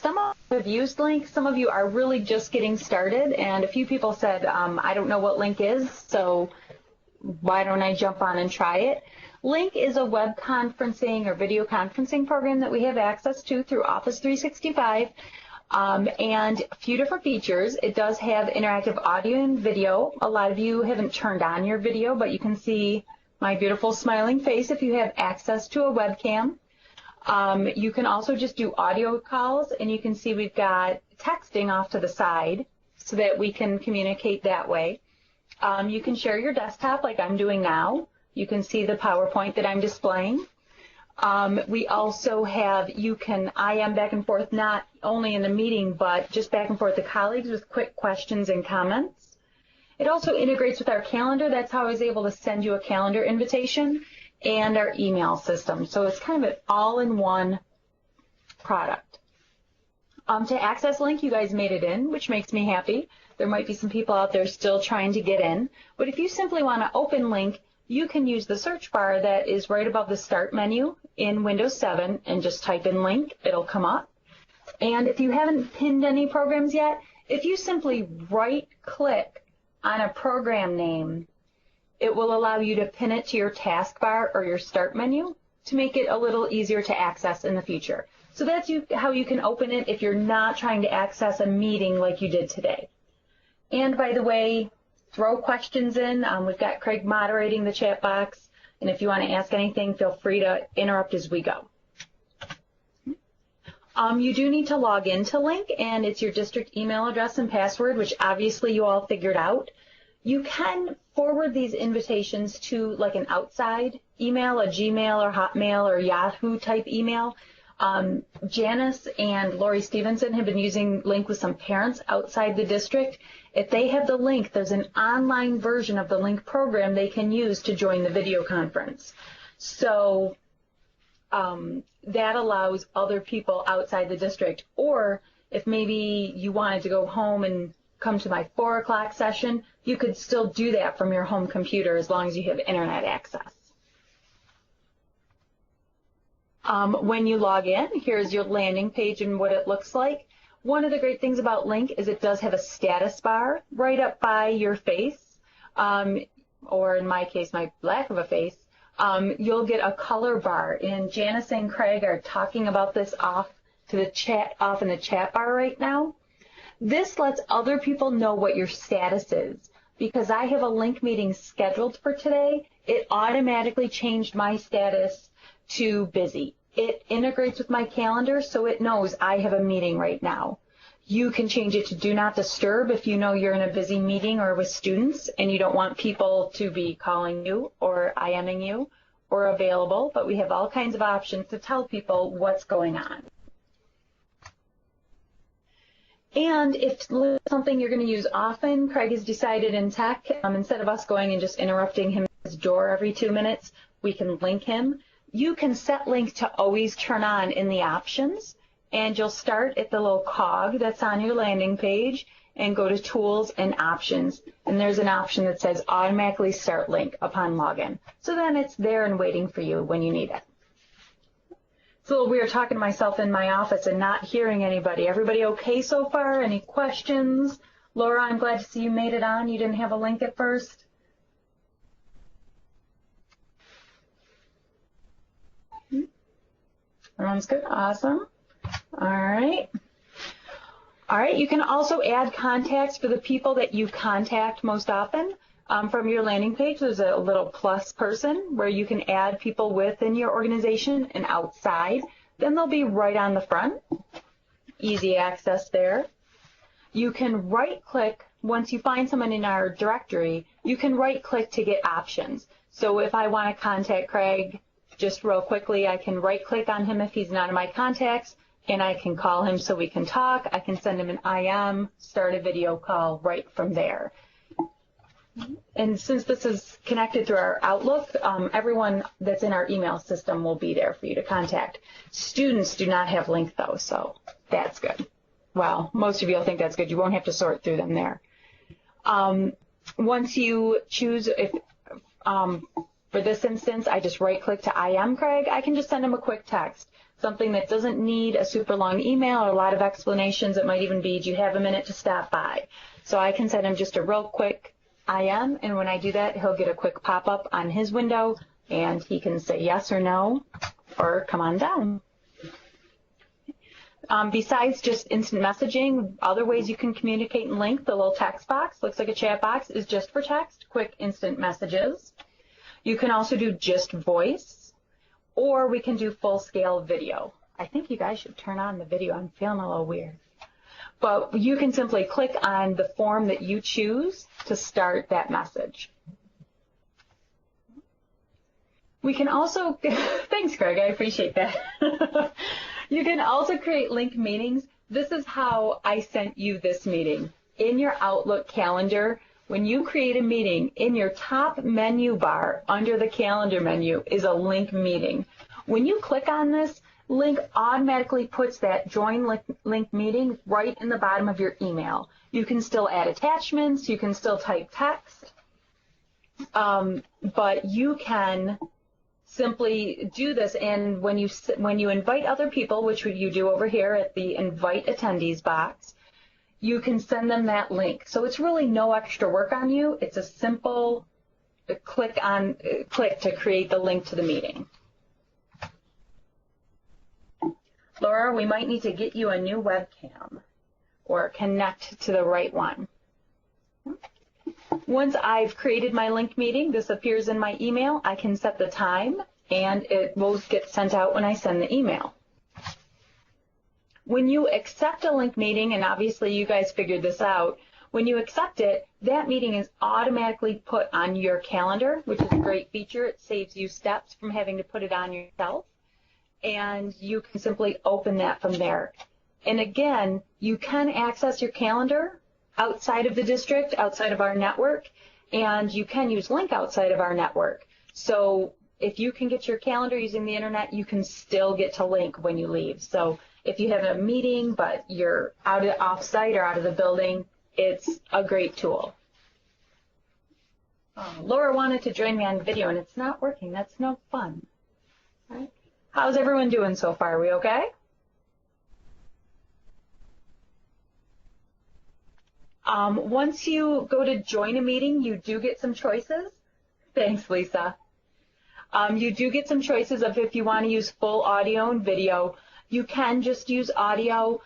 Some of you have used Lync, some of you are really just getting started, and a few people said, I don't know what Lync is, so why don't I jump on and try it? Lync is a web conferencing or video conferencing program that we have access to through Office 365, and a few different features. It does have interactive audio and video. A lot of you haven't turned on your video, but you can see my beautiful smiling face if you have access to a webcam. You can also just do audio calls, and you can see we've got texting off to the side so that we can communicate that way. You can share your desktop like I'm doing now. You can see the PowerPoint that I'm displaying. We also have, you can IM back and forth, not only in the meeting, but just back and forth to colleagues with quick questions and comments. It also integrates with our calendar. That's how I was able to send you a calendar invitation, and our email system. So it's kind of an all-in-one product. To access Lync, you guys made it in, which makes me happy. There might be some people out there still trying to get in. But if you simply want to open Lync, you can use the search bar that is right above the Start menu in Windows 7 and just type in Lync. It'll come up. And if you haven't pinned any programs yet, if you simply right-click on a program name, it will allow you to pin it to your taskbar or your Start menu to make it a little easier to access in the future. So that's how you can open it if you're not trying to access a meeting like you did today. And by the way, throw questions in. We've got Craig moderating the chat box, and if you want to ask anything, feel free to interrupt as we go. You do need to log into Lync, and it's your district email address and password, which obviously you all figured out. You can forward these invitations to like an outside email, a Gmail or Hotmail or Yahoo type email. Janice and Lori Stevenson have been using Lync with some parents outside the district. If they have the link, there's an online version of the Lync program they can use to join the video conference. So that allows other people outside the district, or if maybe you wanted to go home and come to my 4 o'clock session, you could still do that from your home computer as long as you have internet access. When you log in, here's your landing page and what it looks like. One of the great things about Lync is it does have a status bar right up by your face, or in my case, my lack of a face. You'll get a color bar, and Janice and Craig are talking about this off in the chat bar right now. This lets other people know what your status is. Because I have a Lync meeting scheduled for today, it automatically changed my status to busy. It integrates with my calendar, so it knows I have a meeting right now. You can change it to do not disturb if you know you're in a busy meeting or with students and you don't want people to be calling you or IMing you or available, but we have all kinds of options to tell people what's going on. And if it's something you're going to use often, Craig has decided in tech, instead of us going and just interrupting him at his door every 2 minutes, we can link him. You can set Lync to always turn on in the options, and you'll start at the little cog that's on your landing page and go to Tools and Options. And there's an option that says Automatically Start Lync upon login. So then it's there and waiting for you when you need it. It's a little weird talking to myself in my office and not hearing anybody. Everybody okay so far? Any questions? Laura, I'm glad to see you made it on. You didn't have a link at first. Everyone's good? Awesome. All right. All right, you can also add contacts for the people that you contact most often. From your landing page, there's a little plus person where you can add people within your organization and outside. Then they'll be right on the front. Easy access there. You can right-click. Once you find someone in our directory, you can right-click to get options. So if I want to contact Craig just real quickly, I can right-click on him if he's not in my contacts, and I can call him so we can talk. I can send him an IM, start a video call right from there. And since this is connected through our Outlook, everyone that's in our email system will be there for you to contact. Students do not have Lync, though, so that's good. Well, most of you will think that's good. You won't have to sort through them there. Once you choose, if for this instance, I just right-click to IM Craig, I can just send him a quick text. something that doesn't need a super long email or a lot of explanations. It might even be, do you have a minute to stop by? So I can send him just a real quick I am, and when I do that, he'll get a quick pop-up on his window, and he can say yes or no, or come on down. Besides just instant messaging, other ways you can communicate in Lync, the little text box, looks like a chat box, is just for text, quick instant messages. You can also do just voice, or we can do full-scale video. I think you guys should turn on the video. I'm feeling a little weird. But you can simply click on the form that you choose to start that message. We can also, thanks Greg, I appreciate that. You can also create Lync meetings. This is how I sent you this meeting. In your Outlook calendar, when you create a meeting, in your top menu bar under the calendar menu is a Lync meeting. When you click on this, Lync automatically puts that join Lync meeting right in the bottom of your email. You can still add attachments, you can still type text, but you can simply do this, and when you invite other people, which you do over here at the invite attendees box, you can send them that link. So it's really no extra work on you. It's a simple click to create the link to the meeting. Laura, we might need to get you a new webcam or connect to the right one. Once I've created my Lync meeting, this appears in my email. I can set the time, and it will get sent out when I send the email. When you accept a Lync meeting, and obviously you guys figured this out, when you accept it, that meeting is automatically put on your calendar, which is a great feature. It saves you steps from having to put it on yourself. And you can simply open that from there. And again, you can access your calendar outside of the district, outside of our network, and you can use Lync outside of our network. So if you can get your calendar using the internet, you can still get to Lync when you leave. So if you have a meeting but you're off-site or out of the building, it's a great tool. Laura wanted to join me on video, and it's not working. That's no fun. Right? How's everyone doing so far? Are we okay? Once you go to join a meeting, you do get some choices. Thanks, Lisa. You do get some choices of if you want to use full audio and video. You can just use audio.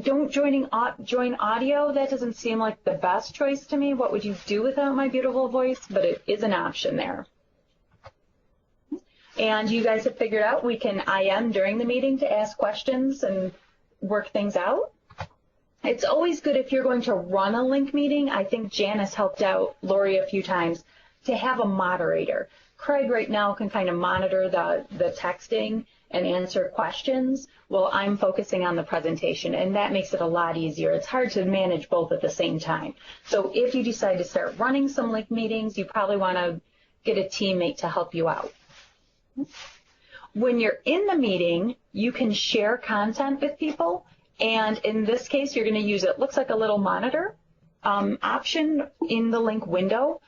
Don't join audio. That doesn't seem like the best choice to me. What would you do without my beautiful voice? But it is an option there. And you guys have figured out we can IM during the meeting to ask questions and work things out. It's always good if you're going to run a Lync meeting. I think Janice helped out Lori a few times to have a moderator. Craig right now can kind of monitor the texting and answer questions while I'm focusing on the presentation, and that makes it a lot easier. It's hard to manage both at the same time. So if you decide to start running some Lync meetings, you probably want to get a teammate to help you out. When you're in the meeting, you can share content with people, and in this case, you're going to use it looks like a little monitor option in the Lync window,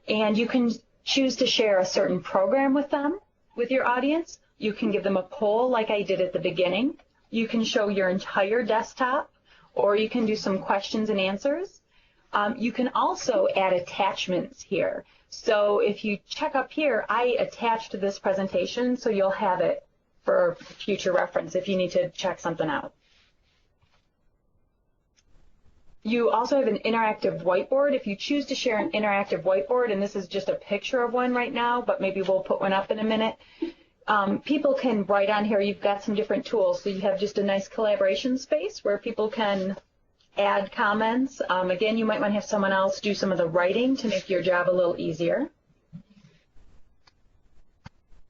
and you can choose to share a certain program with them, with your audience. You can give them a poll like I did at the beginning. You can show your entire desktop, or you can do some questions and answers. You can also add attachments here. So if you check up here, I attached this presentation, so you'll have it for future reference if you need to check something out. You also have an interactive whiteboard. If you choose to share an interactive whiteboard, and this is just a picture of one right now, but maybe we'll put one up in a minute, people can write on here. You've got some different tools. So you have just a nice collaboration space where people can add comments. Again, you might want to have someone else do some of the writing to make your job a little easier.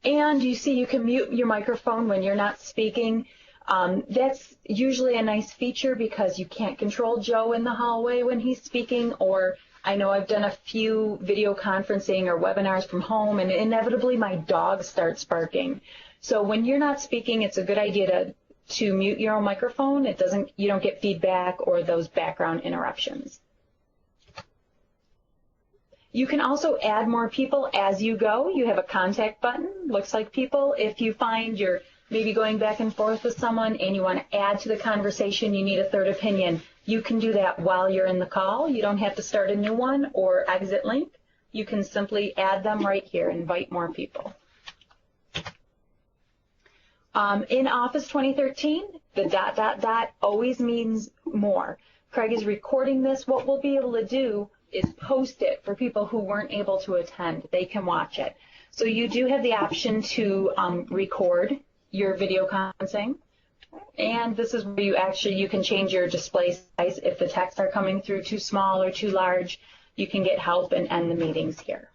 And you see you can mute your microphone when you're not speaking. That's usually a nice feature because you can't control Joe in the hallway when he's speaking, or I know I've done a few video conferencing or webinars from home, and inevitably my dog starts barking. So when you're not speaking, it's a good idea to mute your own microphone. You don't get feedback or those background interruptions. You can also add more people as you go. You have a contact button, looks like people. If you find you're maybe going back and forth with someone and you want to add to the conversation, you need a third opinion, you can do that while you're in the call. You don't have to start a new one or exit link. You can simply add them right here, invite more people. In Office 2013, the ... always means more. Craig is recording this. What we'll be able to do is post it for people who weren't able to attend. They can watch it. So you do have the option to record your video conferencing. And this is where you can change your display size. If the texts are coming through too small or too large, you can get help and end the meetings here.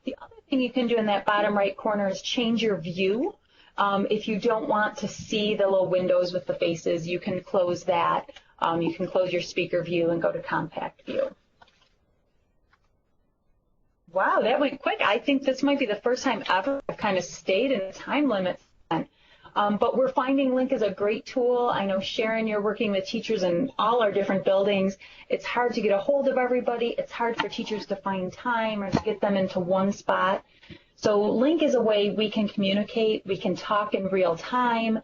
The other thing you can do in that bottom right corner is change your view. If you don't want to see the little windows with the faces, you can close that. You can close your speaker view and go to compact view. Wow, that went quick. I think this might be the first time ever I've kind of stayed in the time limit. But we're finding Lync is a great tool. I know, Sharon, you're working with teachers in all our different buildings. It's hard to get a hold of everybody. It's hard for teachers to find time or to get them into one spot. So Lync is a way we can communicate, we can talk in real time,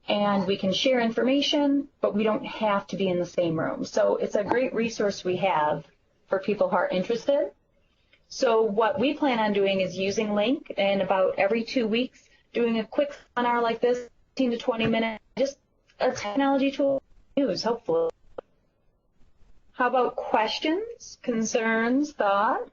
and we can share information, but we don't have to be in the same room. So it's a great resource we have for people who are interested. So what we plan on doing is using Lync, and about every 2 weeks, doing a quick seminar like this, 15 to 20 minutes, just a technology tool to use, hopefully. How about questions, concerns, thoughts?